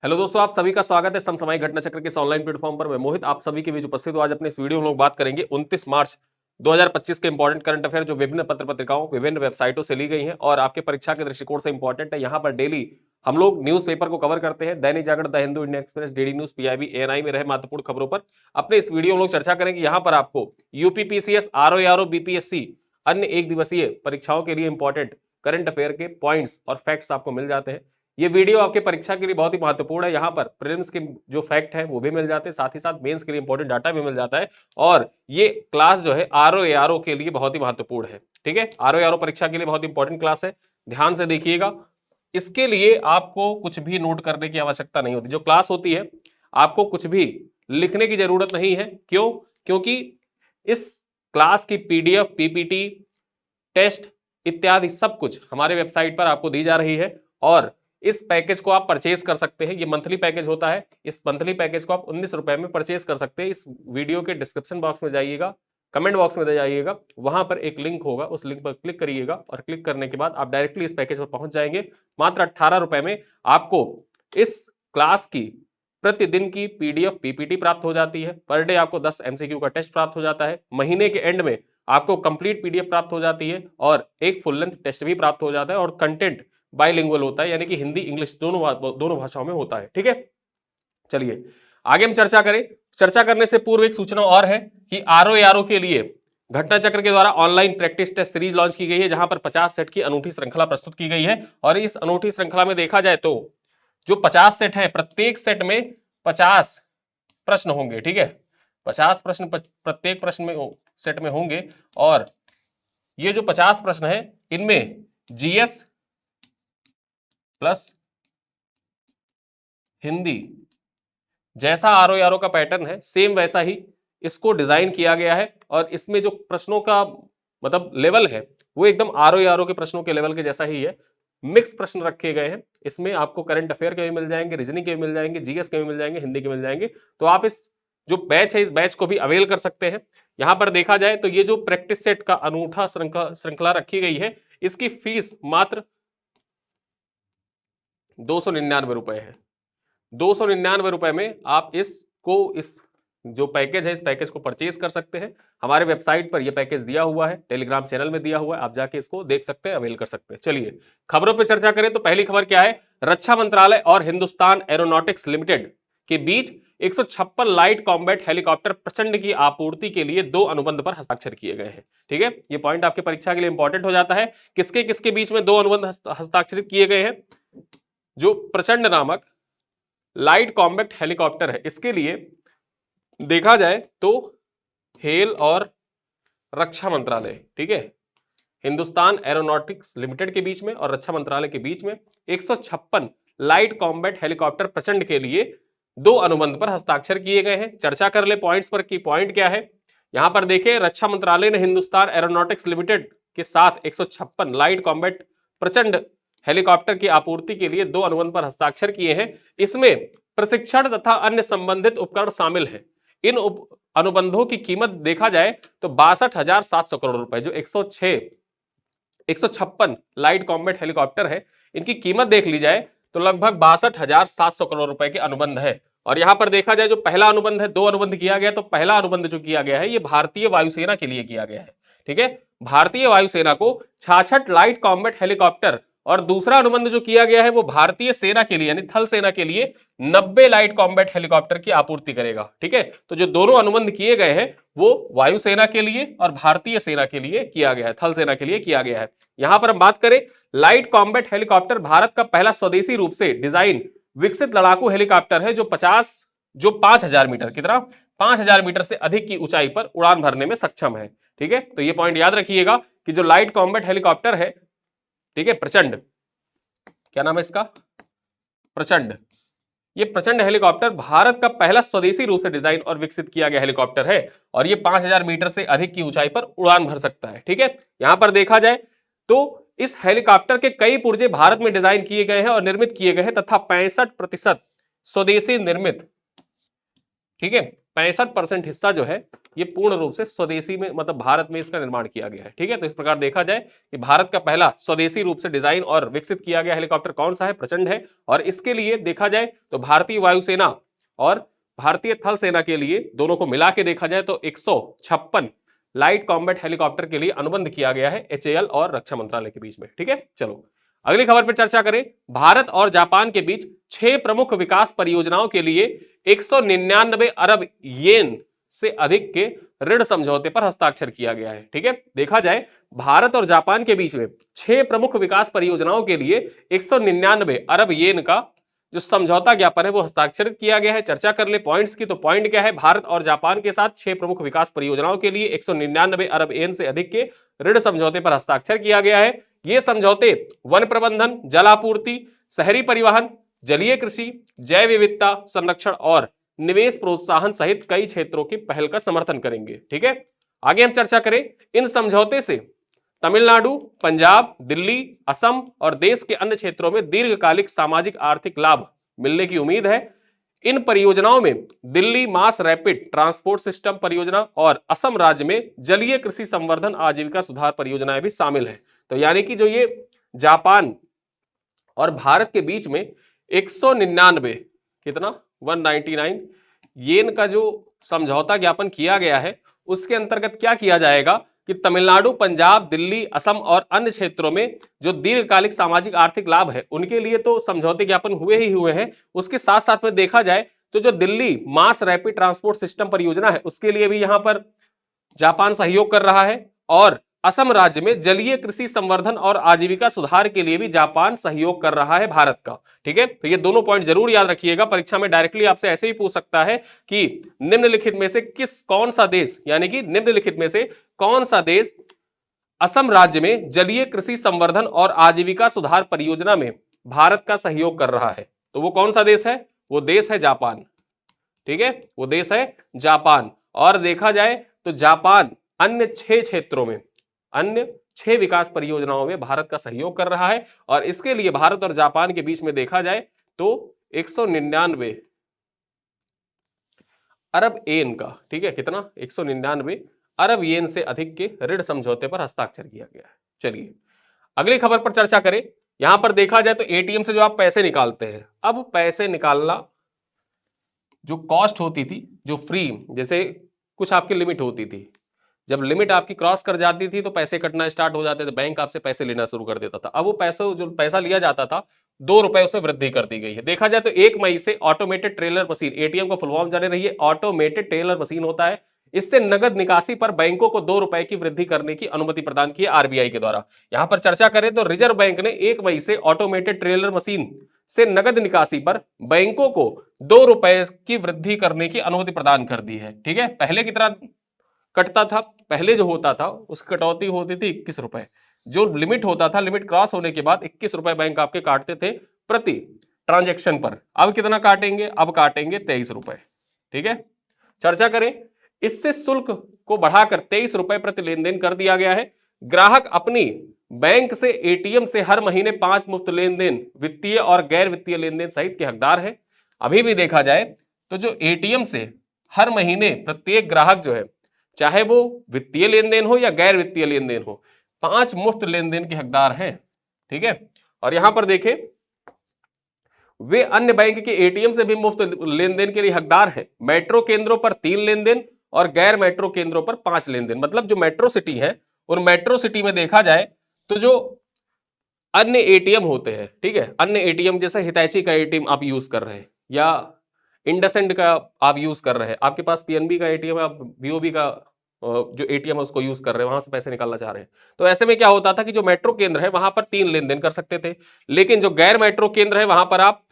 Hello दोस्तों, आप सभी का स्वागत है समसामयिक घटना चक्र के इस ऑनलाइन प्लेटफॉर्म पर। मैं मोहित आप सभी के बीच उपस्थित हूं। आज अपने इस वीडियो में हम लोग बात करेंगे 29 मार्च 2025 के इंपॉर्टेंट करंट अफेयर जो विभिन्न पत्र पत्रिकाओं विभिन्न वेबसाइटों से ली गई हैं और आपके परीक्षा के दृष्टिकोण से इंपॉर्टेंट है। यहाँ पर डेली हम लोग न्यूज़पेपर को कवर करते हैं। Dainik Jagran, the Hindu, Indian Express, DD News, PIB, ANI में रहे महत्वपूर्ण खबरों पर अपने इस वीडियो में लोग चर्चा करेंगे। यहाँ पर आपको यूपीपीसीएस, आरओ, बीपीएससी अन्य एक दिवसीय परीक्षाओं के लिए इंपॉर्टेंट करंट अफेयर के पॉइंट्स और फैक्ट्स आपको मिल जाते हैं। ये वीडियो आपके परीक्षा के लिए बहुत ही महत्वपूर्ण है। यहाँ पर प्रीलिम्स के जो फैक्ट है वो भी मिल जाते हैं, साथ ही साथ मेंस के लिए इंपॉर्टेंट डाटा भी मिल जाता है। और ये क्लास जो है आरओ के लिए बहुत ही महत्वपूर्ण है। ठीक है, आरओ परीक्षा के लिए बहुत इंपॉर्टेंट क्लास है, ध्यान से देखिएगा। इसके लिए आपको कुछ भी नोट करने की आवश्यकता नहीं होती। जो क्लास होती है आपको कुछ भी लिखने की जरूरत नहीं है। क्यों? क्योंकि इस क्लास की पीडीएफ, पीपीटी, टेस्ट इत्यादि सब कुछ हमारे वेबसाइट पर आपको दी जा रही है। और इस पैकेज को आप परचेज कर सकते हैं। ये मंथली पैकेज होता है। इस मंथली पैकेज को आप 19 रुपए में परचेज कर सकते हैं। इस वीडियो के डिस्क्रिप्शन बॉक्स में जाइएगा, कमेंट बॉक्स में जाइएगा, वहां पर एक लिंक होगा, उस लिंक पर क्लिक करिएगा और क्लिक करने के बाद आप डायरेक्टली इस पैकेज पर पहुंच जाएंगे। मात्र 18 रुपए में आपको इस क्लास की प्रतिदिन की पीडीएफ, पीपीटी प्राप्त हो जाती है। पर डे आपको 10 एमसीक्यू का टेस्ट प्राप्त हो जाता है। महीने के एंड में आपको कंप्लीट पीडीएफ प्राप्त हो जाती है और एक फुल लेंथ टेस्ट भी प्राप्त हो जाता है। और कंटेंट बाइलिंगुअल होता है, यानी कि हिंदी इंग्लिश दोनों भाषाओं में होता है। ठीक है, चलिए आगे हम चर्चा करें। चर्चा करने से पूर्व एक सूचना और है कि आरओ के लिए घटना चक्र के द्वारा online practice test series launch की गई है, जहां पर 50 सेट की अनूठी श्रृंखला प्रस्तुत की गई है। और इस अनूठी श्रृंखला में देखा जाए तो जो 50 सेट है, प्रत्येक सेट में 50 प्रश्न होंगे। ठीक है, 50 प्रश्न प्रत्येक प्रश्न में सेट में होंगे। और ये जो 50 प्रश्न है इनमें जीएस प्लस हिंदी जैसा आरओ का पैटर्न है सेम वैसा ही इसको डिजाइन किया गया है। और इसमें जो प्रश्नों का मतलब लेवल है वो एकदम आरओ के प्रश्नों के लेवल के जैसा ही है। मिक्स प्रश्न रखे गए हैं। इसमें आपको करंट अफेयर के भी मिल जाएंगे, रीजनिंग के भी मिल जाएंगे, जीएस के भी मिल जाएंगे, हिंदी के मिल जाएंगे। तो आप इस जो बैच है इस बैच को भी अवेल कर सकते हैं। यहां पर देखा जाए तो ये जो प्रैक्टिस सेट का अनूठा श्रृंखला रखी गई है, इसकी फीस मात्र 299 रुपए है। 299 रुपए में आप इस जो पैकेज है इस पैकेज को परचेज कर सकते हैं। हमारे वेबसाइट पर यह पैकेज दिया हुआ है, टेलीग्राम चैनल में दिया हुआ है, आप जाके इसको देख सकते हैं, अवेल कर सकते हैं। चलिए खबरों पर चर्चा करें तो पहली खबर क्या है? रक्षा मंत्रालय और हिंदुस्तान एरोनॉटिक्स लिमिटेड के बीच 156 लाइट कॉम्बैट हेलीकॉप्टर प्रचंड की आपूर्ति के लिए 2 अनुबंध पर हस्ताक्षर किए गए हैं। ठीक है, ये पॉइंट आपके परीक्षा के लिए इंपॉर्टेंट हो जाता है। किसके किसके बीच में 2 अनुबंध हस्ताक्षरित किए गए हैं? जो प्रचंड नामक लाइट कॉम्बैक्ट हेलीकॉप्टर है, इसके लिए देखा जाए तो हेल और रक्षा मंत्रालय, ठीक है, हिंदुस्तान एरोनॉटिक्स लिमिटेड के बीच में और रक्षा मंत्रालय के बीच में 156 लाइट कॉम्बैट हेलीकॉप्टर प्रचंड के लिए 2 अनुबंध पर हस्ताक्षर किए गए हैं। चर्चा कर ले पॉइंट्स पर कि पॉइंट क्या है। यहां पर देखें, रक्षा मंत्रालय ने हिंदुस्तान एरोनॉटिक्स लिमिटेड के साथ 156 लाइट कॉम्बैट प्रचंड हेलीकॉप्टर की आपूर्ति के लिए 2 अनुबंध पर हस्ताक्षर किए हैं। इसमें प्रशिक्षण तथा अन्य संबंधित उपकरण शामिल हैं। इन अनुबंधों की कीमत देखा जाए तो 62,700 करोड़ रुपए। जो 156 लाइट कॉम्बैट हेलीकॉप्टर है, इनकी कीमत देख ली जाए तो लगभग 62,700 करोड़ रुपए के अनुबंध है। और यहां पर देखा जाए जो पहला अनुबंध है, 2 अनुबंध किया गया, तो पहला अनुबंध जो किया गया है ये भारतीय वायुसेना के लिए किया गया है। ठीक है, भारतीय वायुसेना को 66 लाइट कॉम्बैट हेलीकॉप्टर, और दूसरा अनुबंध जो किया गया है वो भारतीय सेना के लिए यानी थल सेना के लिए 90 लाइट कॉम्बैट हेलीकॉप्टर की आपूर्ति करेगा। ठीक है, तो जो दोनों अनुबंध किए गए हैं वो वायुसेना के लिए और भारतीय सेना के लिए किया गया है, थल सेना के लिए किया गया है। यहां पर हम बात करें, लाइट कॉम्बैट हेलीकॉप्टर भारत का पहला स्वदेशी रूप से डिजाइन विकसित लड़ाकू हेलीकॉप्टर है जो 5000 मीटर की तरह 5000 मीटर से अधिक की ऊंचाई पर उड़ान भरने में सक्षम है। ठीक है, तो ये पॉइंट याद रखिएगा कि जो लाइट कॉम्बैट हेलीकॉप्टर है, ठीक है, प्रचंड, क्या नाम है इसका? प्रचंड। ये प्रचंड हेलीकॉप्टर भारत का पहला स्वदेशी रूप से डिजाइन और विकसित किया गया हेलीकॉप्टर है और ये 5000 मीटर से अधिक की ऊंचाई पर उड़ान भर सकता है। ठीक है, यहां पर देखा जाए तो इस हेलीकॉप्टर के कई पुर्जे भारत में डिजाइन किए गए हैं और निर्मित किए गए हैं तथा 65% स्वदेशी निर्मित, ठीक है, 65% हिस्सा जो है ये पूर्ण रूप से स्वदेशी में मतलब भारत में इसका निर्माण किया गया है। ठीक है, तो इस प्रकार देखा जाए कि भारत का पहला स्वदेशी रूप से डिजाइन और विकसित किया गया हेलीकॉप्टर कौन सा है, प्रचंड है। और इसके लिए देखा जाए तो भारतीय वायुसेना और भारतीय थल सेना के लिए दोनों को मिला के देखा जाए तो 156 लाइट कॉम्बैट हेलीकॉप्टर के लिए अनुबंध किया गया है HAL और रक्षा मंत्रालय के बीच में। ठीक है, चलो अगली खबर पर चर्चा करें। भारत और जापान के बीच 6 प्रमुख विकास परियोजनाओं के लिए 199 अरब येन से अधिक के ऋण समझौते पर हस्ताक्षर किया गया है। ठीक है, देखा जाए भारत और जापान के बीच में 6 प्रमुख विकास परियोजनाओं के लिए 199 अरब येन का जो समझौता ज्ञापन है वो हस्ताक्षरित किया गया है। चर्चा कर ले पॉइंट्स की, तो पॉइंट क्या है, भारत और जापान के साथ 6 प्रमुख विकास परियोजनाओं के लिए 199 अरब येन से अधिक के ऋण समझौते पर हस्ताक्षर किया गया है। ये समझौते वन प्रबंधन, जल आपूर्ति, शहरी परिवहन, जलीय कृषि, जैव विविधता संरक्षण और निवेश प्रोत्साहन सहित कई क्षेत्रों की पहल का समर्थन करेंगे। ठीक है, आगे हम चर्चा करें। इन समझौते से तमिलनाडु, पंजाब, दिल्ली, असम और देश के अन्य क्षेत्रों में दीर्घकालिक सामाजिक आर्थिक लाभ मिलने की उम्मीद है। इन परियोजनाओं में Delhi mass rapid transport system परियोजना और असम राज्य में जलीय कृषि संवर्धन आजीविका सुधार परियोजनाएं भी शामिल है। तो यानी कि जो ये जापान और भारत के बीच में 199 कितना 199 येन का जो समझौता ज्ञापन किया गया है, उसके अंतर्गत क्या किया जाएगा कि तमिलनाडु, पंजाब, दिल्ली, असम और अन्य क्षेत्रों में जो दीर्घकालिक सामाजिक आर्थिक लाभ है उनके लिए तो समझौते ज्ञापन हुए ही हुए हैं। उसके साथ साथ में देखा जाए तो जो Delhi mass rapid transport system परियोजना है उसके लिए भी यहां पर जापान सहयोग कर रहा है और असम राज्य में जलीय कृषि संवर्धन और आजीविका सुधार के लिए भी जापान सहयोग कर रहा है भारत का। ठीक है, तो ये दोनों पॉइंट जरूर याद रखिएगा, परीक्षा में डायरेक्टली आपसे ऐसे ही पूछ सकता है कि निम्नलिखित में से कौन सा देश, यानी कि निम्नलिखित में से कौन सा देश असम राज्य में जलीय कृषि संवर्धन और आजीविका सुधार परियोजना में भारत का सहयोग कर रहा है। तो वो कौन सा देश है, वो देश है जापान। ठीक है, वो देश है जापान। और देखा जाए तो जापान अन्य 6 क्षेत्रों में, अन्य 6 विकास परियोजनाओं में भारत का सहयोग कर रहा है और इसके लिए भारत और जापान के बीच में देखा जाए तो 199 अरब येन का, ठीक है, कितना 199 अरब येन से अधिक के ऋण समझौते पर हस्ताक्षर किया गया है। चलिए अगली खबर पर चर्चा करें। यहां पर देखा जाए तो एटीएम से जो आप पैसे निकालते हैं, अब पैसे निकालना जो कॉस्ट होती थी, जो फ्री, जैसे कुछ आपकी लिमिट होती थी, जब लिमिट आपकी क्रॉस कर जाती थी तो पैसे कटना स्टार्ट हो जाते थे, बैंक आपसे पैसे लेना शुरू कर देता था। अब वो पैसा लिया जाता था 2 रुपए उसमें वृद्धि कर दी गई है। देखा जाए तो 1 मई से ऑटोमेटेड टेलर मशीन, एटीएम को फुल फॉर्म जाने रही, ऑटोमेटेड टेलर मशीन होता है, इससे नगद निकासी पर बैंकों को 2 रुपए की वृद्धि करने की अनुमति प्रदान की आरबीआई के द्वारा। यहां पर चर्चा करें तो रिजर्व बैंक ने 1 मई से ऑटोमेटेड टेलर मशीन से नगद निकासी पर बैंकों को 2 रुपए की वृद्धि करने की अनुमति प्रदान कर दी है। ठीक है, पहले की तरह कटता था, पहले जो होता था उसकी कटौती होती थी 21 रुपए, जो लिमिट होता था, लिमिट क्रॉस होने के बाद 21 रुपए बैंक आपके काटते थे प्रति ट्रांजैक्शन पर। अब कितना काटेंगे, अब काटेंगे 23 रुपए। ठीक है, चर्चा करें, इससे शुल्क को बढ़ाकर 23 रुपए प्रति लेन देन कर दिया गया है। ग्राहक अपनी बैंक से एटीएम से हर महीने 5 मुफ्त लेन देन, वित्तीय और गैर वित्तीय लेन देन सहित के हकदार है। अभी भी देखा जाए तो जो एटीएम से हर महीने प्रत्येक ग्राहक जो है, चाहे वो वित्तीय लेन देन हो या गैर वित्तीय लेन देन हो, 5 मुफ्त लेन देन के हकदार हैं। ठीक है, और यहां पर देखें वे अन्य बैंक के एटीएम से भी मुफ्त लेन देन के लिए हकदार हैं। मेट्रो केंद्रों पर 3 लेन देन और गैर मेट्रो केंद्रों पर 5 लेन देन। मतलब जो मेट्रो सिटी है और मेट्रो सिटी में देखा जाए तो जो अन्य एटीएम होते हैं, ठीक है, अन्य एटीएम जैसे हितैची का एटीएम आप यूज कर रहे हैं या इंडसइंड का आप यूज कर रहे हैं, आपके पास पीएनबी का एटीएम है, आप बीओबी का जो एटीएम है उसको यूज कर रहे हैं, वहां से पैसे निकालना चाह रहे हैं, तो ऐसे में क्या होता था कि जो मेट्रो केंद्र है वहां पर 3 लेन देन कर सकते थे, लेकिन जो गैर मेट्रो केंद्र है वहां पर आप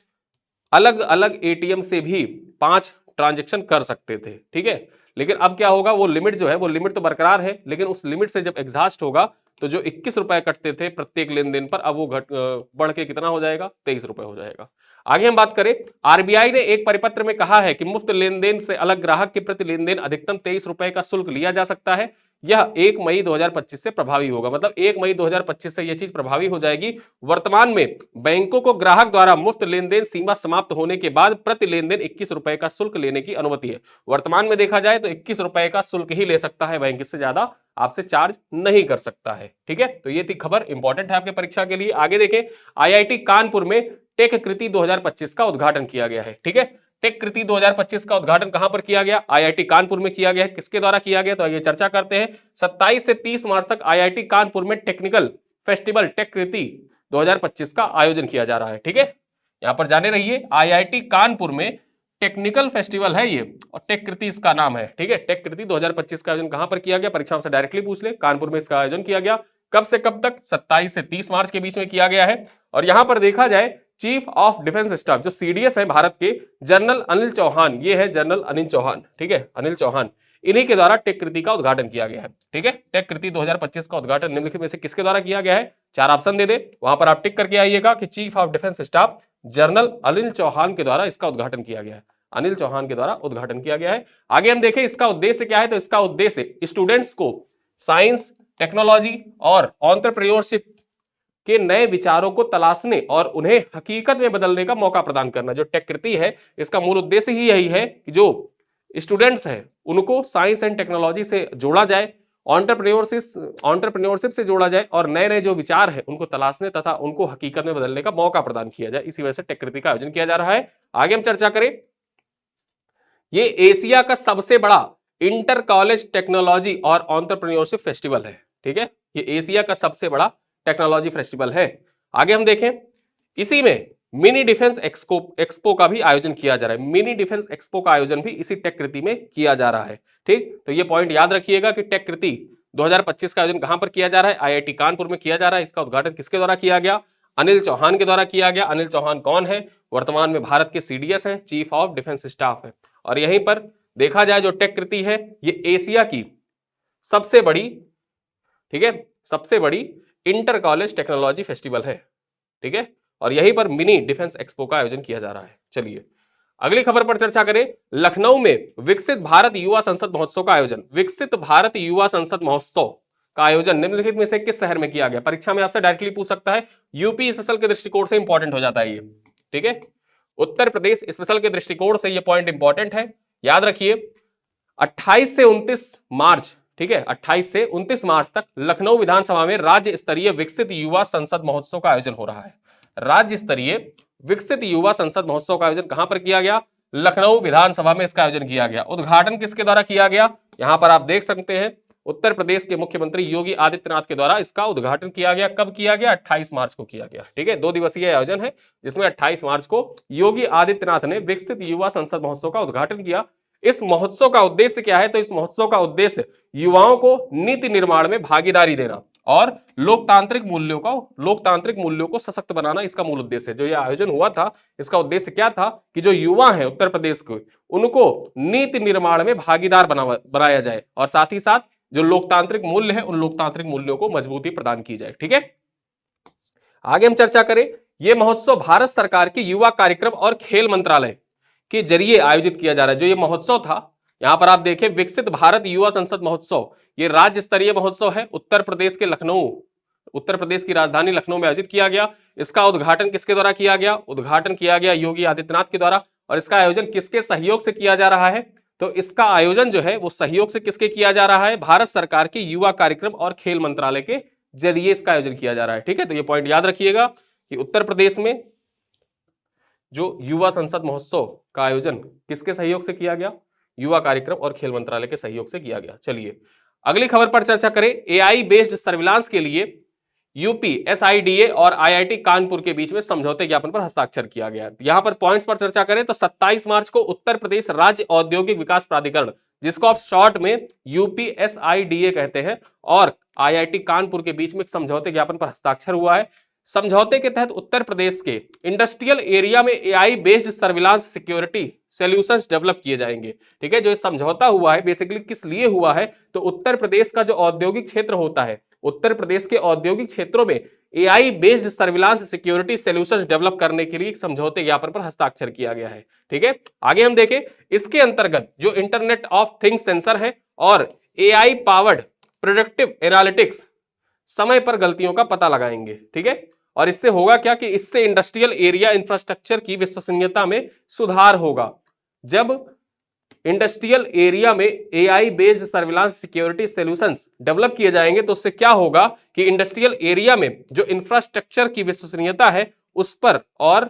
अलग अलग एटीएम से भी 5 ट्रांजेक्शन कर सकते थे। ठीक है, लेकिन अब क्या होगा, वो लिमिट जो है, वो लिमिट तो बरकरार है, लेकिन उस लिमिट से जब एग्जॉस्ट होगा तो जो 21 रुपए कटते थे प्रत्येक लेन देन पर, अब वो बढ़ के कितना हो जाएगा, 23 रुपए हो जाएगा। आगे हम बात करें, आरबीआई ने एक परिपत्र में कहा है कि मुफ्त लेन देन से अलग ग्राहक के प्रति लेन देन अधिकतम 23 रुपए का शुल्क लिया जा सकता है। यह 1 मई 2025 से प्रभावी होगा। मतलब 1 मई 2025 से यह चीज प्रभावी हो जाएगी। वर्तमान में बैंकों को ग्राहक द्वारा मुफ्त लेनदेन सीमा समाप्त होने के बाद प्रति लेनदेन 21 रुपए का शुल्क लेने की अनुमति है। वर्तमान में देखा जाए तो 21 रुपए का शुल्क ही ले सकता है बैंक, इससे ज्यादा आपसे चार्ज नहीं कर सकता है। ठीक है, तो ये थी खबर, इंपॉर्टेंट है आपके परीक्षा के लिए। आगे देखें, आईआईटी कानपुर में टेक कृति 2025 का उद्घाटन किया गया है। ठीक है, टेक कृति 2025 का उद्घाटन कहां पर किया गया? आईआईटी कानपुर में किया गया है। किसके द्वारा किया गया? तो आइए चर्चा करते हैं। 27 से 30 मार्च तक आईआईटी कानपुर में टेक्निकल फेस्टिवल टेक कृति 2025 का आयोजन किया जा रहा है। ठीक है, यहां पर जाने रहिए, आईआईटी कानपुर में टेक्निकल फेस्टिवल है ये, और टेक कृति इसका नाम है। ठीक है, टेक कृति 2025 का आयोजन कहां पर किया गया? परीक्षा से डायरेक्टली पूछ ले, कानपुर में इसका आयोजन किया गया। कब से कब तक? 27 से 30 मार्च के बीच में किया गया है। और यहां पर देखा जाए, चीफ ऑफ डिफेंस स्टाफ जो सीडीएस है भारत के, जनरल अनिल चौहान, ये है जनरल अनिल चौहान। ठीक है, अनिल चौहान, इन्हीं के द्वारा टेक कृति का उद्घाटन किया गया है। ठीक है, टेक कृति 2025 का उद्घाटन निम्नलिखित में से किसके द्वारा किया गया है? 4 ऑप्शन दे दे, वहां पर आप टिक करके आइएगा कि chief of defence staff general Anil Chauhan के द्वारा इसका उद्घाटन किया गया है। अनिल चौहान के द्वारा उद्घाटन किया गया है। आगे हम देखें इसका उद्देश्य क्या है, तो इसका उद्देश्य स्टूडेंट्स को साइंस, टेक्नोलॉजी और एंटरप्रेन्योरशिप के नए विचारों को तलाशने और उन्हें हकीकत में बदलने का मौका प्रदान करना। जो टेक कृति है, इसका मूल उद्देश्य ही यही है कि जो स्टूडेंट्स हैं उनको साइंस एंड टेक्नोलॉजी से जोड़ा जाए, एंटरप्रेन्योरशिप से जोड़ा जाए और नए नए जो विचार है उनको तलाशने तथा उनको हकीकत में बदलने का मौका प्रदान किया जाए। इसी वजह से टेक कृति का आयोजन किया जा रहा है। आगे हम चर्चा करें, ये एशिया का सबसे बड़ा इंटर कॉलेज टेक्नोलॉजी और एंटरप्रेन्योरशिप फेस्टिवल है। ठीक है, ये एशिया का सबसे बड़ा टेक्नोलॉजी फेस्टिवल है। आगे हम देखें, इसी में मिनी डिफेंस एक्सपो का भी आयोजन किया जा रहा है। मिनी डिफेंस एक्सपो का आयोजन भी इसी टेक कृति में किया जा रहा है। ठीक, तो ये पॉइंट याद रखिएगा कि टेक कृति 2025 का आयोजन कहां पर किया जा रहा है? आईआईटी कानपुर में किया जा रहा है। इसका उद्घाटन किसके द्वारा किया गया? अनिल चौहान के द्वारा किया गया। अनिल चौहान कौन है? वर्तमान में भारत के सीडीएस हैं, चीफ ऑफ डिफेंस स्टाफ है। और यहीं पर देखा जाए, जो टेक कृति है ये एशिया की सबसे बड़ी, ठीक है, सबसे बड़ी इंटर कॉलेज टेक्नोलॉजी फेस्टिवल है। ठीक है, और यहीं पर मिनी डिफेंस एक्सपो का आयोजन किया जा रहा है। चलिए अगली खबर पर चर्चा करें। लखनऊ में विकसित भारत युवा संसद महोत्सव का आयोजन। विकसित भारत युवा संसद महोत्सव का आयोजन निम्नलिखित में से किस शहर में किया गया? परीक्षा में आपसे डायरेक्टली पूछ सकता है, यूपी स्पेशल के दृष्टिकोण से इंपॉर्टेंट हो जाता है ये। ठीक है, उत्तर प्रदेश स्पेशल के दृष्टिकोण से ये पॉइंट इंपॉर्टेंट है, याद रखिए। 28 से 29 मार्च, ठीक है, 28 से 29 मार्च तक लखनऊ विधानसभा में राज्य स्तरीय विकसित युवा संसद महोत्सव का आयोजन हो रहा है। राज्य स्तरीय विकसित युवा संसद महोत्सव का आयोजन कहां पर किया गया? लखनऊ विधानसभा में इसका आयोजन किया गया। उद्घाटन किसके द्वारा किया गया? यहां पर आप देख सकते हैं, उत्तर प्रदेश के मुख्यमंत्री योगी आदित्यनाथ के द्वारा इसका उद्घाटन किया गया। कब किया गया? 28 मार्च को किया गया। ठीक है, 2 दिवसीय आयोजन है जिसमें 28 मार्च को योगी आदित्यनाथ ने विकसित युवा संसद महोत्सव का उद्घाटन किया। इस महोत्सव का उद्देश्य क्या है? तो इस महोत्सव का उद्देश्य युवाओं को नीति निर्माण में भागीदारी देना और लोकतांत्रिक मूल्यों को सशक्त बनाना, इसका मूल उद्देश्य है। जो यह आयोजन हुआ था, इसका उद्देश्य क्या था कि जो युवा हैं उत्तर प्रदेश के, उनको नीति निर्माण में भागीदार बनाया जाए और साथ ही साथ जो लोकतांत्रिक मूल्य है, उन लोकतांत्रिक मूल्यों को मजबूती प्रदान की जाए। ठीक है, आगे हम चर्चा करें, यह महोत्सव भारत सरकार के युवा कार्यक्रम और खेल मंत्रालय के जरिए आयोजित किया जा रहा है। जो ये महोत्सव था, यहां पर आप देखें, विकसित भारत युवा संसद महोत्सव, ये राज्य स्तरीय महोत्सव है। उत्तर प्रदेश के लखनऊ, उत्तर प्रदेश की राजधानी लखनऊ में आयोजित किया गया। इसका उद्घाटन किसके द्वारा किया गया? उद्घाटन किया गया योगी आदित्यनाथ के द्वारा। और इसका आयोजन किसके सहयोग से किया जा रहा है? तो इसका आयोजन जो है वो सहयोग से किसके किया जा रहा है? भारत सरकार के युवा कार्यक्रम और खेल मंत्रालय के जरिए इसका आयोजन किया जा रहा है। ठीक है, तो ये पॉइंट याद रखिएगा कि उत्तर प्रदेश में जो युवा संसद महोत्सव का आयोजन किसके सहयोग से किया गया? युवा कार्यक्रम और खेल मंत्रालय के सहयोग से किया गया। चलिए अगली खबर पर चर्चा करें। एआई बेस्ड सर्विलांस के लिए यूपी एसआईडीए और आईआईटी कानपुर के बीच में समझौते ज्ञापन पर हस्ताक्षर किया गया। यहां पर पॉइंट्स पर चर्चा करें तो 27 मार्च को उत्तर प्रदेश राज्य औद्योगिक विकास प्राधिकरण, जिसको आप शॉर्ट में यूपीएसआईडीए कहते हैं, और आईआईटी कानपुर के बीच में एक समझौते ज्ञापन पर हस्ताक्षर हुआ है। समझौते के तहत उत्तर प्रदेश के इंडस्ट्रियल एरिया में AI based surveillance security solutions develop किए जाएंगे। ठीक है, जो समझौता हुआ है बेसिकली किस लिए हुआ है? तो उत्तर प्रदेश का जो औद्योगिक क्षेत्र होता है, उत्तर प्रदेश के औद्योगिक क्षेत्रों में AI based surveillance security solutions develop करने के लिए एक समझौते ज्ञापन पर हस्ताक्षर किया गया है। ठीक है, आगे हम देखें, इसके अंतर्गत जो इंटरनेट ऑफ थिंग्स सेंसर है और एआई पावर्ड प्रेडिक्टिव एनालिटिक्स, समय पर गलतियों का पता लगाएंगे। ठीक है, और इससे होगा क्या कि इससे इंडस्ट्रियल एरिया इंफ्रास्ट्रक्चर की विश्वसनीयता में सुधार होगा। जब इंडस्ट्रियल एरिया में AI based surveillance security solutions develop किए जाएंगे तो उससे क्या होगा कि इंडस्ट्रियल एरिया में जो इंफ्रास्ट्रक्चर की विश्वसनीयता है उस पर और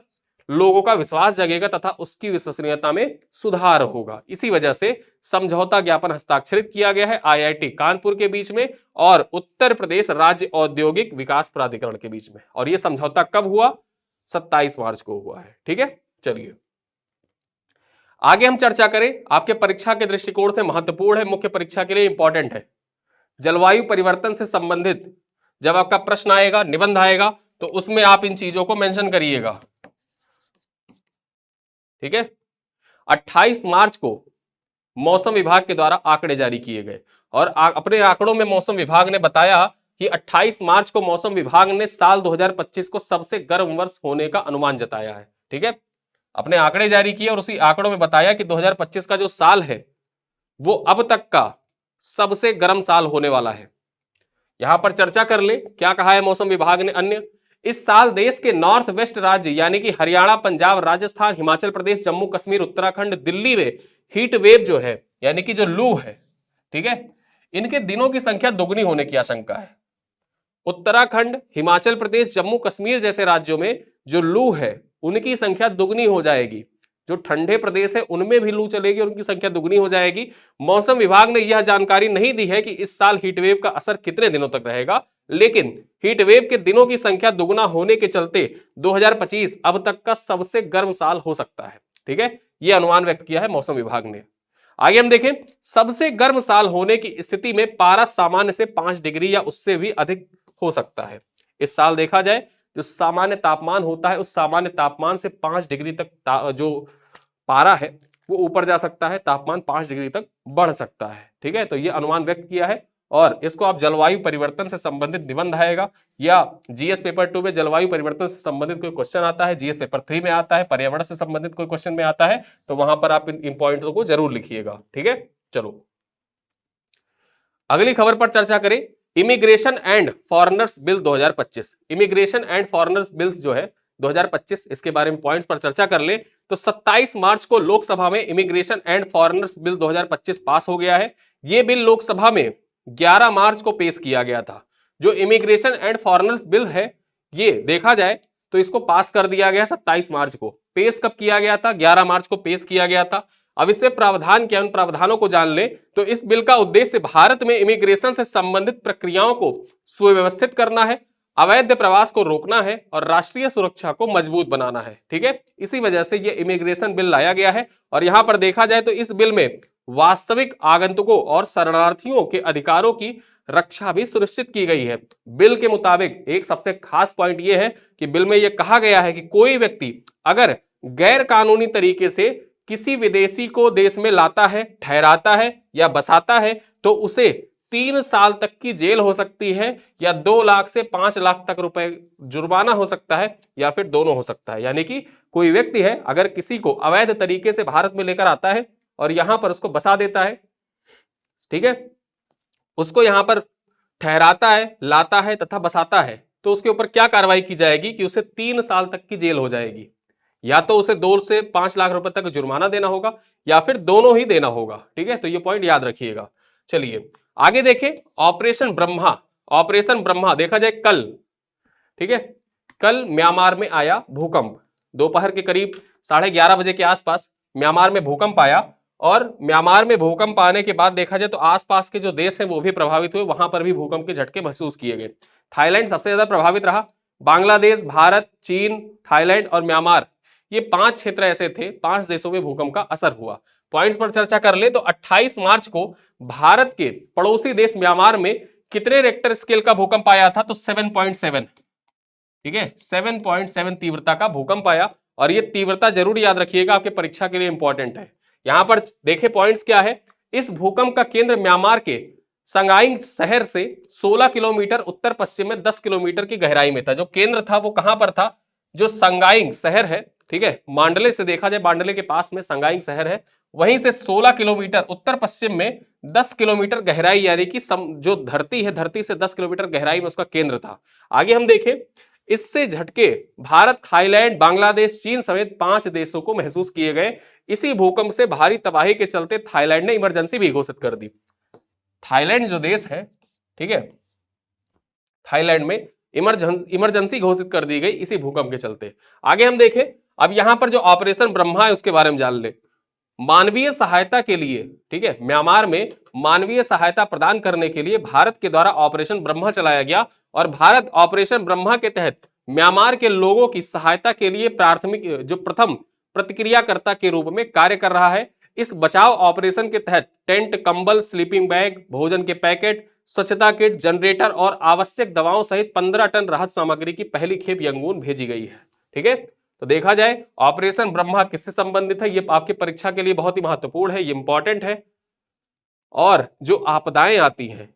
लोगों का विश्वास जगेगा तथा उसकी विश्वसनीयता में सुधार होगा। इसी वजह से समझौता ज्ञापन हस्ताक्षरित किया गया है आईआईटी कानपुर के बीच में और उत्तर प्रदेश राज्य औद्योगिक विकास प्राधिकरण के बीच में। और यह समझौता कब हुआ? 27 मार्च को हुआ है। ठीक है, चलिए आगे हम चर्चा करें। आपके परीक्षा के दृष्टिकोण से महत्वपूर्ण है, मुख्य परीक्षा के लिए इंपॉर्टेंट है। जलवायु परिवर्तन से संबंधित जब आपका प्रश्न आएगा, निबंध आएगा, तो उसमें आप इन चीजों को मेंशन करिएगा। ठीक है, 28 मार्च को मौसम विभाग के द्वारा आंकड़े जारी किए गए और अपने आंकड़ों में मौसम विभाग ने बताया कि 28 मार्च को मौसम विभाग ने साल 2025 को सबसे गर्म वर्ष होने का अनुमान जताया है। ठीक है, अपने आंकड़े जारी किए और उसी आंकड़ों में बताया कि 2025 का जो साल है वो अब तक का सबसे गर्म साल होने वाला है। यहां पर चर्चा कर ले क्या कहा है मौसम विभाग ने। अन्य, इस साल देश के नॉर्थ वेस्ट राज्य यानी कि हरियाणा, पंजाब, राजस्थान, हिमाचल प्रदेश, जम्मू कश्मीर, उत्तराखंड, दिल्ली में हीट वेव जो है यानी कि जो लू है, ठीक है, इनके दिनों की संख्या दुगनी होने की आशंका है। उत्तराखंड, हिमाचल प्रदेश, जम्मू कश्मीर जैसे राज्यों में जो लू है उनकी संख्या दुगनी हो जाएगी। जो ठंडे प्रदेश है उनमें भी लू चलेगी और उनकी संख्या दुगनी हो जाएगी। मौसम विभाग ने यह जानकारी नहीं दी है कि इस साल हीटवेव का असर कितने दिनों तक रहेगा, लेकिन हीटवेव के दिनों की संख्या दुगना होने के चलते 2025 अब तक का सबसे गर्म साल हो सकता है। ठीक है, यह अनुमान व्यक्त किया है मौसम विभाग ने। आगे हम देखें, सबसे गर्म साल होने की स्थिति में पारा सामान्य से 5 डिग्री या उससे भी अधिक हो सकता है। इस साल देखा जाए जो सामान्य तापमान होता है उस सामान्य तापमान से 5 डिग्री तक जो पारा है वो ऊपर जा सकता है, तापमान 5 डिग्री तक बढ़ सकता है। ठीक है, तो ये अनुमान व्यक्त किया है और इसको आप जलवायु परिवर्तन से संबंधित निबंध आएगा या जीएस पेपर 2 में जलवायु परिवर्तन से संबंधित कोई क्वेश्चन आता है, जीएस पेपर 3 में आता है, पर्यावरण से संबंधित कोई क्वेश्चन में आता है, तो वहां पर आप इन पॉइंटों को जरूर लिखिएगा। ठीक है, चलो अगली खबर पर चर्चा करें। Immigration and foreigners bill 2025, immigration and foreigners bills जो है 2025, इसके बारे में पॉइंट्स पर चर्चा कर ले तो 27 मार्च को लोकसभा में इमिग्रेशन एंड फॉरेनर्स बिल 2025 पास हो गया है। यह बिल लोकसभा में 11 मार्च को पेश किया गया था। जो इमिग्रेशन एंड फॉरेनर्स बिल है ये देखा जाए तो इसको पास कर दिया गया 27 मार्च को। पेश कब किया गया था? 11 मार्च को पेश किया गया था। अब इसमें प्रावधान क्या, उन प्रावधानों को जान ले तो इस बिल का उद्देश्य भारत में इमिग्रेशन से संबंधित प्रक्रियाओं को सुव्यवस्थित करना है, अवैध प्रवास को रोकना है और राष्ट्रीय सुरक्षा को मजबूत बनाना है। ठीक है, इसी वजह से यह इमिग्रेशन बिल लाया गया है। और यहां पर देखा जाए तो इस बिल में वास्तविक आगंतुकों और शरणार्थियों के अधिकारों की रक्षा भी सुनिश्चित की गई है। बिल के मुताबिक एक सबसे खास पॉइंट यह है कि बिल में यह कहा गया है कि कोई व्यक्ति अगर गैर कानूनी तरीके से किसी विदेशी को देश में लाता है, ठहराता है या बसाता है तो उसे 3 साल तक की जेल हो सकती है या 2 लाख से 5 लाख तक रुपए जुर्माना हो सकता है या फिर दोनों हो सकता है। यानी कि कोई व्यक्ति है अगर किसी को अवैध तरीके से भारत में लेकर आता है और यहां पर उसको बसा देता है, ठीक है, उसको यहां पर ठहराता है, लाता है तथा बसाता है, तो उसके ऊपर क्या कार्रवाई की जाएगी कि उसे 3 साल तक की जेल हो जाएगी। या तो उसे 2 से 5 लाख रुपए तक जुर्माना देना होगा या फिर दोनों ही देना होगा। ठीक है, तो ये पॉइंट याद रखिएगा। चलिए आगे देखें, ऑपरेशन ब्रह्मा। ऑपरेशन ब्रह्मा देखा जाए कल, ठीक है, कल म्यांमार में आया भूकंप। दोपहर के करीब 11:30 बजे के आसपास म्यांमार में भूकंप आया और म्यांमार में भूकंप आने के बाद देखा जाए तो आसपास के जो देश हैं वो भी प्रभावित हुए, वहां पर भी भूकंप के झटके महसूस किए गए। थाईलैंड सबसे ज्यादा प्रभावित रहा। बांग्लादेश, भारत, चीन, थाईलैंड और म्यांमार, ये 5 क्षेत्र ऐसे थे, 5 देशों में भूकंप का असर हुआ। पॉइंट्स पर चर्चा कर ले तो 28 मार्च को भारत के पड़ोसी देश म्यांमार में कितने रेक्टर स्केल का भूकंप आया था? तो 7.7, ठीक है, 7.7 तीव्रता का भूकंप आया। और ये तीव्रता जरूर याद रखिएगा, आपके परीक्षा के लिए इंपॉर्टेंट है। यहां पर देखे पॉइंट्स क्या है। इस भूकंप का केंद्र म्यांमार के संगाइंग शहर से 16 किलोमीटर उत्तर पश्चिम में 10 किलोमीटर की गहराई में था। जो केंद्र था वो कहां पर था? जो संगाइंग शहर है ठीक है, मांडले से देखा जाए, मांडले के पास में संगाई शहर है, वहीं से 16 किलोमीटर उत्तर पश्चिम में 10 किलोमीटर गहराई, यानी कि जो धरती है, धरती से 10 किलोमीटर गहराई में उसका केंद्र था। आगे हम देखें, इससे झटके भारत, थाईलैंड, बांग्लादेश, चीन समेत 5 देशों को महसूस किए गए। इसी भूकंप से भारी तबाही के चलते थाईलैंड ने इमरजेंसी भी घोषित कर दी। थाईलैंड जो देश है, ठीक है, थाईलैंड में इमरजेंसी घोषित कर दी गई इसी भूकंप के चलते। आगे हम देखें, अब यहां पर जो ऑपरेशन ब्रह्मा है उसके बारे में जान ले। मानवीय सहायता के लिए, ठीक है, म्यांमार में मानवीय सहायता प्रदान करने के लिए भारत के द्वारा ऑपरेशन ब्रह्मा चलाया गया और भारत ऑपरेशन ब्रह्मा के तहत म्यांमार के लोगों की सहायता के लिए प्रथम प्रतिक्रियाकर्ता के रूप में कार्य कर रहा है। इस बचाव ऑपरेशन के तहत टेंट, कंबल, स्लीपिंग बैग, भोजन के पैकेट, स्वच्छता किट, जनरेटर और आवश्यक दवाओं सहित 15 टन राहत सामग्री की पहली खेप यंगून भेजी गई है। ठीक है, तो देखा जाए ऑपरेशन ब्रह्मा किससे संबंधित है, ये आपके परीक्षा के लिए बहुत ही महत्वपूर्ण है, ये इंपॉर्टेंट है। और जो आपदाएं आती हैं,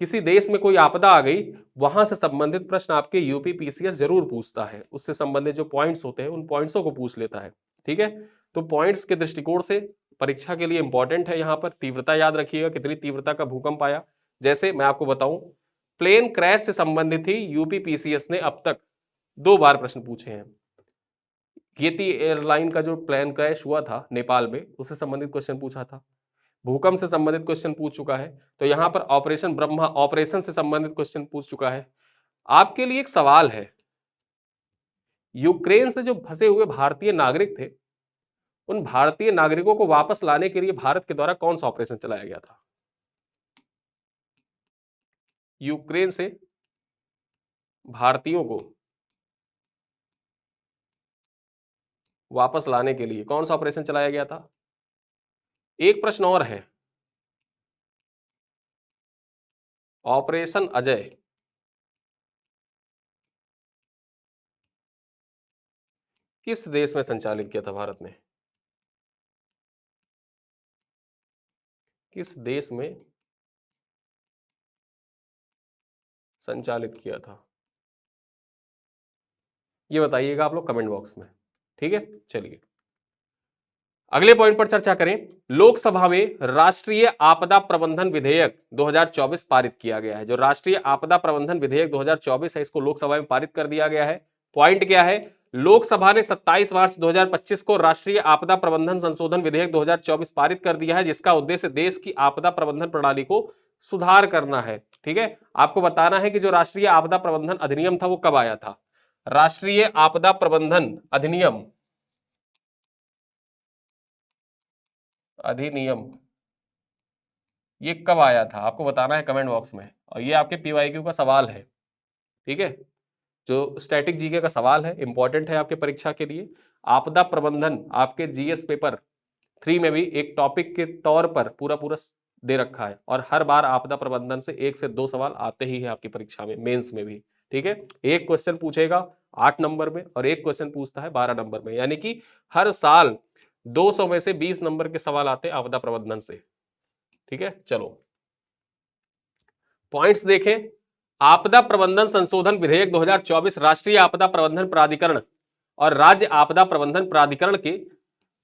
किसी देश में कोई आपदा आ गई, वहां से संबंधित प्रश्न आपके यूपी पीसीएस जरूर पूछता है, उससे संबंधित जो पॉइंट्स होते हैं उन पॉइंट्सों को पूछ लेता है। ठीक है, तो पॉइंट्स के दृष्टिकोण से परीक्षा के लिए इंपॉर्टेंट है। यहां पर तीव्रता याद रखिएगा, कितनी तीव्रता का भूकंप आया। जैसे मैं आपको बताऊं, प्लेन क्रैश से संबंधित ही यूपी पीसीएस ने अब तक 2 बार प्रश्न पूछे हैं। गेती एयरलाइन का जो प्लेन क्रैश हुआ था नेपाल में, उससे संबंधित क्वेश्चन पूछा था। भूकंप से संबंधित क्वेश्चन पूछ चुका है, तो यहां पर ऑपरेशन ब्रह्मा ऑपरेशन से संबंधित क्वेश्चन पूछ चुका है। आपके लिए एक सवाल है, यूक्रेन से जो फंसे हुए भारतीय नागरिक थे, उन भारतीय नागरिकों को वापस लाने के लिए भारत के द्वारा कौन सा ऑपरेशन चलाया गया था? यूक्रेन से भारतीयों को वापस लाने के लिए कौन सा ऑपरेशन चलाया गया था? एक प्रश्न और है, ऑपरेशन अजय किस देश में संचालित किया था भारत ने? किस देश में संचालित किया था, ये बताइएगा आप लोग कमेंट बॉक्स में। ठीक है, चलिए अगले पॉइंट पर चर्चा करें। लोकसभा में राष्ट्रीय आपदा प्रबंधन विधेयक 2024 पारित किया गया है। जो राष्ट्रीय आपदा प्रबंधन विधेयक 2024 है, इसको लोकसभा में पारित कर दिया गया है। पॉइंट क्या है, लोकसभा ने 27 मार्च 2025 को राष्ट्रीय आपदा प्रबंधन संशोधन विधेयक 2024 पारित कर दिया है, जिसका उद्देश्य देश की आपदा प्रबंधन प्रणाली को सुधार करना है। ठीक है, आपको बताना है कि जो राष्ट्रीय आपदा प्रबंधन अधिनियम था वो कब आया था। राष्ट्रीय आपदा प्रबंधन अधिनियम ये कब आया था, आपको बताना है कमेंट बॉक्स में। और ये आपके पीवाईक्यू का सवाल है। ठीक है, जो स्टैटिक जीके का सवाल है, इंपॉर्टेंट है आपके परीक्षा के लिए। आपदा प्रबंधन आपके जीएस पेपर 3 में भी एक टॉपिक के तौर पर पूरा पूरा दे रखा है, और हर बार आपदा प्रबंधन से 1 से 2 सवाल आते ही है आपकी परीक्षा में, मेंस में भी। ठीक है, एक क्वेश्चन पूछेगा 8 नंबर में और एक क्वेश्चन पूछता है 12 नंबर में, यानी कि हर साल 200 में से 20 नंबर के सवाल आते हैं आपदा प्रबंधन से। ठीक है, चलो पॉइंट्स देखें। आपदा प्रबंधन संशोधन विधेयक 2024 राष्ट्रीय आपदा प्रबंधन प्राधिकरण और राज्य आपदा प्रबंधन प्राधिकरण के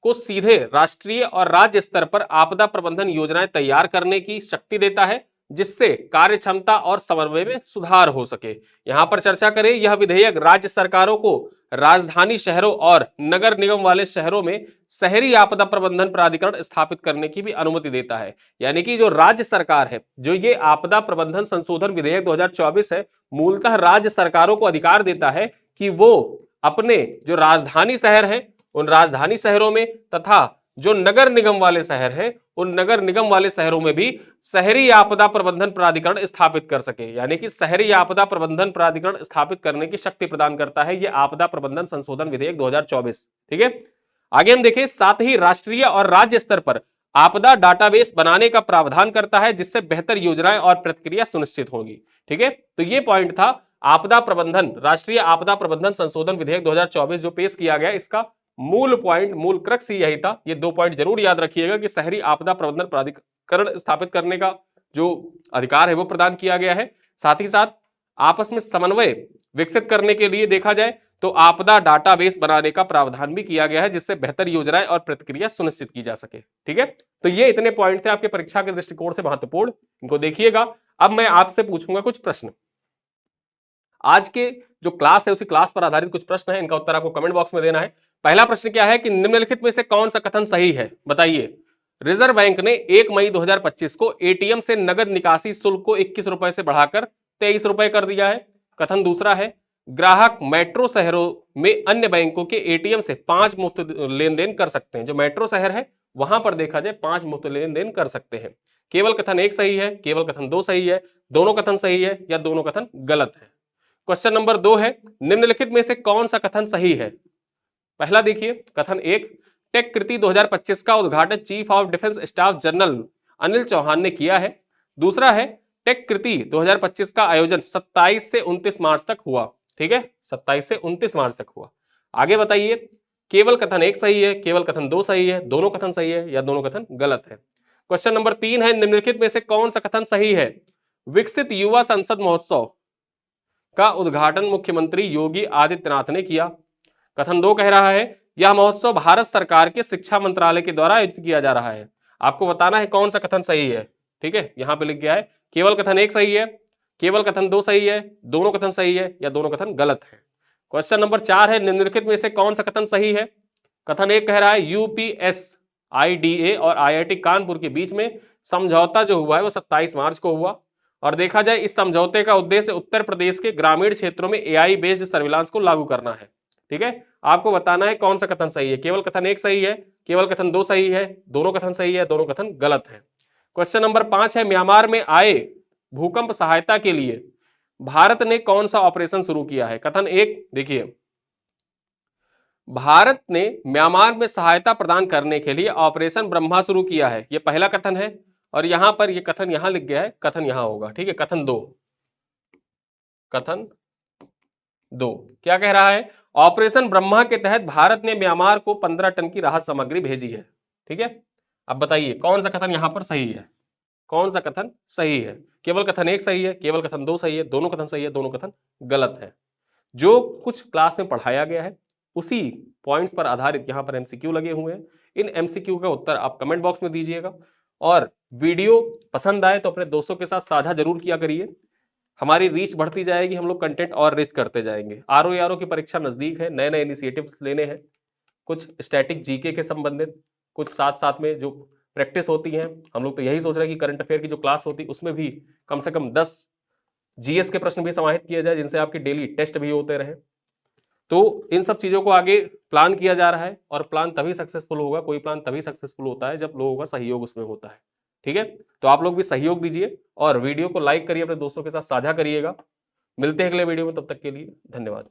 को सीधे राष्ट्रीय और राज्य स्तर पर आपदा प्रबंधन योजनाएं तैयार करने की शक्ति देता है, जिससे कार्य क्षमता और समन्वय में सुधार हो सके। यहां पर चर्चा करें, यह विधेयक राज्य सरकारों को राजधानी शहरों और नगर निगम वाले शहरों में शहरी आपदा प्रबंधन प्राधिकरण स्थापित करने की भी अनुमति देता है। यानी कि जो राज्य सरकार है, जो ये आपदा प्रबंधन संशोधन विधेयक 2024 है, मूलतः राज्य सरकारों को अधिकार देता है कि वो अपने जो राजधानी शहर है, उन राजधानी शहरों में तथा जो नगर निगम वाले शहर हैं, उन नगर निगम वाले शहरों में भी शहरी आपदा प्रबंधन प्राधिकरण स्थापित कर सके। यानी कि शहरी आपदा प्रबंधन प्राधिकरण स्थापित करने की शक्ति प्रदान करता है ये आपदा प्रबंधन संशोधन विधेयक 2024। ठीक है, आगे हम देखें, साथ ही राष्ट्रीय और राज्य स्तर पर आपदा डाटाबेस बनाने का प्रावधान करता है, जिससे बेहतर योजनाएं और प्रतिक्रिया सुनिश्चित होगी। ठीक है, तो ये पॉइंट था आपदा प्रबंधन, राष्ट्रीय आपदा प्रबंधन संशोधन विधेयक 2024 जो पेश किया गया, इसका मूल पॉइंट, मूल क्रक्स ही यही था। ये 2 पॉइंट जरूर याद रखिएगा कि शहरी आपदा प्रबंधन प्राधिकरण स्थापित करने का जो अधिकार है वो प्रदान किया गया है। साथ ही साथ आपस में समन्वय विकसित करने के लिए देखा जाए तो आपदा डाटाबेस बनाने का प्रावधान भी किया गया है, जिससे बेहतर योजनाएं और प्रतिक्रिया सुनिश्चित की जा सके। ठीक है, तो ये इतने पॉइंट थे आपके परीक्षा के दृष्टिकोण से महत्वपूर्ण, इनको देखिएगा। अब मैं आपसे पूछूंगा कुछ प्रश्न। आज के जो क्लास है उसी क्लास पर आधारित कुछ प्रश्न है, इनका उत्तर आपको कमेंट बॉक्स में देना है। पहला प्रश्न क्या है कि निम्नलिखित में से कौन सा कथन सही है, बताइए। रिजर्व बैंक ने 1 मई 2025 को एटीएम से नगद निकासी शुल्क को 21 रुपए से बढ़ाकर 23 रुपए कर दिया है। कथन दूसरा है, ग्राहक मेट्रो शहरों में अन्य बैंकों के एटीएम से 5 मुफ्त लेन देन कर सकते हैं। जो मेट्रो शहर है वहां पर देखा जाए 5 मुफ्त लेन देन कर सकते हैं। केवल कथन एक सही है, केवल कथन दो सही है, दोनों कथन सही है, या दोनों कथन गलत है। क्वेश्चन नंबर 2 है, निम्नलिखित में से कौन सा कथन सही है। पहला देखिए, कथन एक, टेक कृति 2025 का उद्घाटन chief of defence staff general Anil Chauhan ने किया है। दूसरा है, टेक कृति 2025 का आयोजन 27 से 29 मार्च तक हुआ। ठीक है, 27 से 29 मार्च तक हुआ। आगे बताइए, केवल कथन एक सही है, केवल कथन दो सही है, दोनों कथन सही है, या दोनों कथन गलत है। क्वेश्चन नंबर 3 है, निम्नलिखित में से कौन सा कथन सही है। विकसित युवा संसद महोत्सव का उद्घाटन मुख्यमंत्री योगी आदित्यनाथ ने किया। कथन 2 कह रहा है, यह महोत्सव भारत सरकार के शिक्षा मंत्रालय के द्वारा आयोजित किया जा रहा है। आपको बताना है कौन सा कथन सही है। ठीक है, यहां पे लिख गया है केवल कथन एक सही है, केवल कथन दो सही है, दोनों कथन सही है, या दोनों कथन गलत है। क्वेश्चन नंबर 4 है, निम्नलिखित में से कौन सा कथन सही है। कथन एक कह रहा है, यूपीएसआईडीए और आईआईटी कानपुर के बीच में समझौता जो हुआ है वो 27 मार्च को हुआ, और देखा जाए इस समझौते का उद्देश्य उत्तर प्रदेश के ग्रामीण क्षेत्रों में एआई बेस्ड सर्विलांस को लागू करना है। ठीक है, आपको बताना है कौन सा कथन सही है। केवल कथन एक सही है, केवल कथन दो सही है, दोनों कथन सही है, दोनों कथन गलत है। क्वेश्चन नंबर 5 है, म्यांमार में आए भूकंप सहायता के लिए भारत ने कौन सा ऑपरेशन शुरू किया है। कथन एक देखिए, भारत ने म्यांमार में सहायता प्रदान करने के लिए ऑपरेशन ब्रह्मा शुरू किया है, यह पहला कथन है, और यहां पर यह कथन यहां लिख गया है, कथन यहां होगा। ठीक है, कथन दो, कथन दो क्या कह रहा है, ऑपरेशन ब्रह्मा के तहत भारत ने म्यांमार को 15 टन की राहत सामग्री भेजी है। ठीक है, अब बताइए कौन सा कथन यहां पर सही है, कौन सा कथन सही है। केवल कथन एक सही है, केवल कथन दो सही है, दोनों कथन सही है, दोनों कथन गलत है। जो कुछ क्लास में पढ़ाया गया है उसी पॉइंट्स पर आधारित यहां पर एमसीक्यू लगे हुए हैं। इन एमसीक्यू का उत्तर आप कमेंट बॉक्स में दीजिएगा, और वीडियो पसंद आए तो अपने दोस्तों के साथ साझा जरूर किया करिए। हमारी रीच बढ़ती जाएगी, हम लोग कंटेंट और रिच करते जाएंगे। आरओ की परीक्षा नजदीक है, नए नए इनिशिएटिव्स लेने हैं, कुछ स्टैटिक जीके के संबंधित, कुछ साथ साथ में जो प्रैक्टिस होती है। हम लोग तो यही सोच रहे हैं कि करंट अफेयर की जो क्लास होती है उसमें भी कम से कम 10 जीएस के प्रश्न भी समाहित किए जाए, जिनसे आपके डेली टेस्ट भी होते रहे। तो इन सब चीजों को आगे प्लान किया जा रहा है, और प्लान तभी सक्सेसफुल होगा, कोई प्लान तभी सक्सेसफुल होता है जब लोगों का सहयोग उसमें होता है। ठीक है, तो आप लोग भी सहयोग दीजिए और वीडियो को लाइक करिए, अपने दोस्तों के साथ साझा करिएगा। मिलते हैं अगले वीडियो में, तब तक के लिए धन्यवाद।